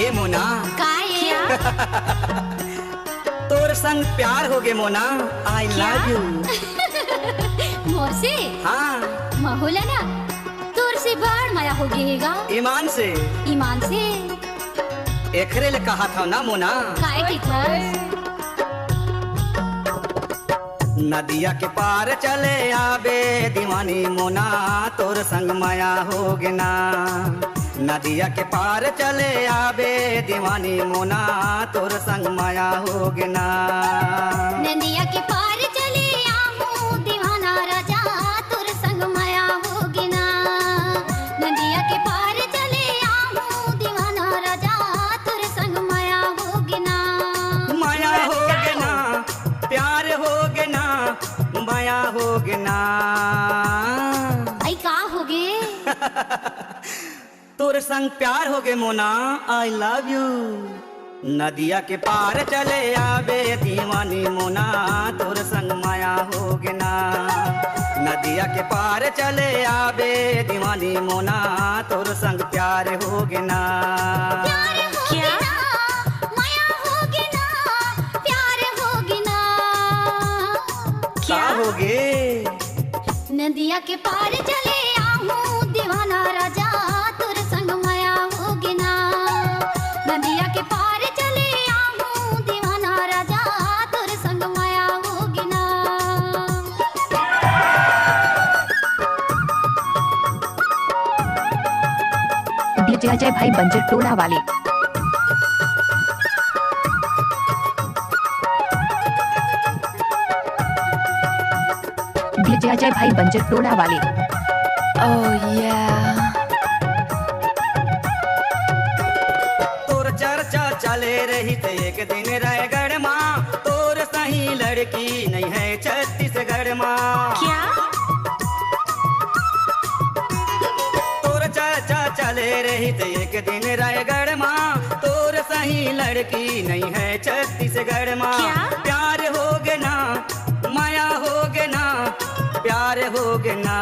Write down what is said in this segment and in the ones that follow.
ए मोना क्या तोर संग प्यार हो गे मोना, आई लव यू। मोर से हाँ महुला ना तोर से बाढ़ माया हो गएगा। ईमान से ईमान से एकरे ले कहा था ना मोना, काय की था नदिया के पार चले आबे दीवानी मोना, तोर संग माया हो गे ना। नदिया के पार चले आबे दीवानी मोना, तोर संग माया हो गे ना। नदिया के पार चले आऊं दीवाना राजा, तोर संग माया हो गे ना। नदिया के पार चले आऊं दीवाना राजा, तोर संग माया हो गे ना। माया हो गे ना, प्यार हो गे ना, माया हो गे ना। आई का हो गे तोर संग प्यार हो गे मोना, आई लव यू। नदिया के पार चले आबे दीवानी मोना, तोर संग माया हो गे ना। नदिया के पार चले आबे दीवानी मोना, तोर संग प्यार हो गे ना। क्या माया हो गे ना, प्यार हो गे ना। क्या हो गे नदिया के पार चले आऊं दीवाना राजा, तोर संग माया हो गे ना। नदिया के पार चले आऊं दीवाना राजा, तोर संग माया हो गे ना। डीजे अजय भाई बंजर टोला वाले। डीजे अजय भाई बंजर टोला वाले। ओह या तोर चर्चा चले रही थे एक दिन रायगढ़ माँ, तोर सही लड़की नहीं है छत्तीसगढ़ माँ। क्या तोर चर्चा चले रही थे एक दिन रायगढ़ माँ, तोर सही लड़की नहीं है छत्तीसगढ़ माँ। क्या? प्यार हो गे ना, माया हो गे ना, प्यार हो गे ना।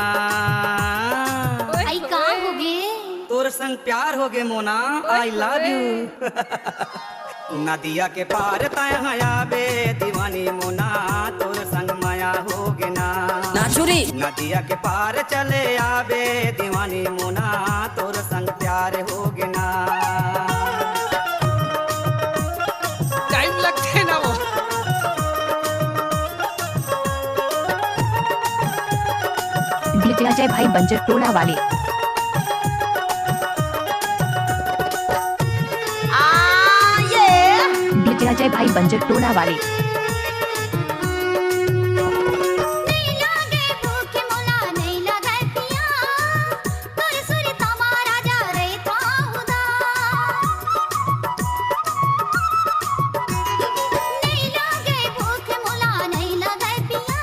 आई का हो गे तोर संग प्यार हो गे मोना, आई लव यू। नदिया के पार तय आबे दीवानी मोना, तोर संग माया हो गे ना। नाचुरी नदिया के पार चले आबे दीवानी मोना, तोर संग प्यार हो गे ना। टाइम लगते ना वो। डीजे अजय भाई बंजर टोला वाले। डीजे अजय भाई बंजर टोला वाले। नहीं लागे भूख मोला नहीं लगे पिया, तोर सुर तमा राजा रे था उदास। नहीं लागे भूख मोला नहीं लगे पिया,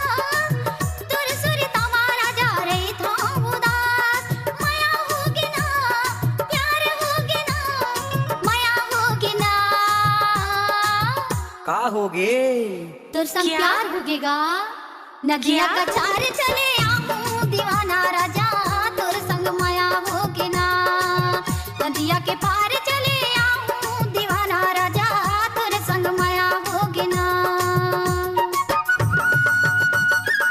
तोर सुर तमा राजा रे था उदास। माया हो गे ना, प्यार हो गे ना, माया हो गे ना। का हो गे तोर संग क्या? प्यार होगेगा। नदिया का चार चले आऊं दीवाना राजा, तोर संग माया होगे ना। नदिया के पार चले आऊं दीवाना राजा, तोर संग माया होगे ना।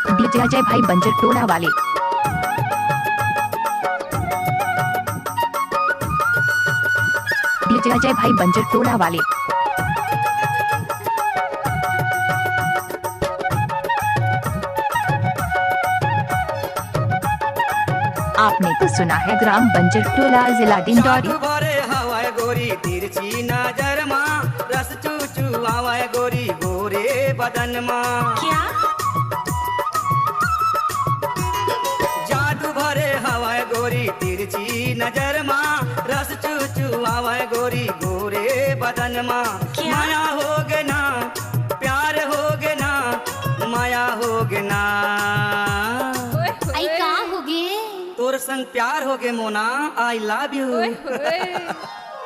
डीजे अजय भाई बंजर टोला वाले। डीजे अजय भाई बंजर टोला वाले। आपने तो सुना है ग्राम बंजर टोला, जिला डिंडौरी। जादू भरे हवाए गोरी तिरछी नजर माँ, रस चूचू आवाए गोरी गोरे बदन माँ। क्या जादू भरे हवाए गोरी तिरछी नजर माँ, रस चूचू आवाए गोरी गोरे बदन माँ। क्या? माया हो गे ना, प्यार हो गे ना, माया हो गे ना। आई का होगे तोर संग प्यार हो गे मोना, आई लव यू।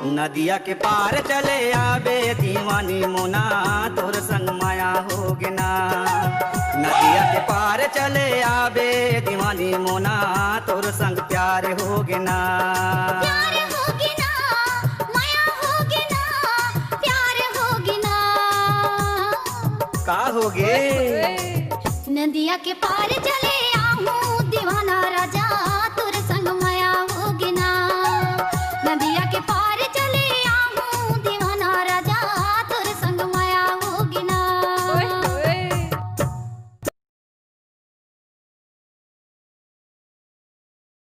नदिया के पार चले आबे दीवानी मोना, तोर संग माया हो गे ना। नदिया के पार चले आबे दीवानी मोना, तोर संग प्यार हो गे ना। प्यार होगे ना, माया होगे ना, होगे। नदिया के पार चले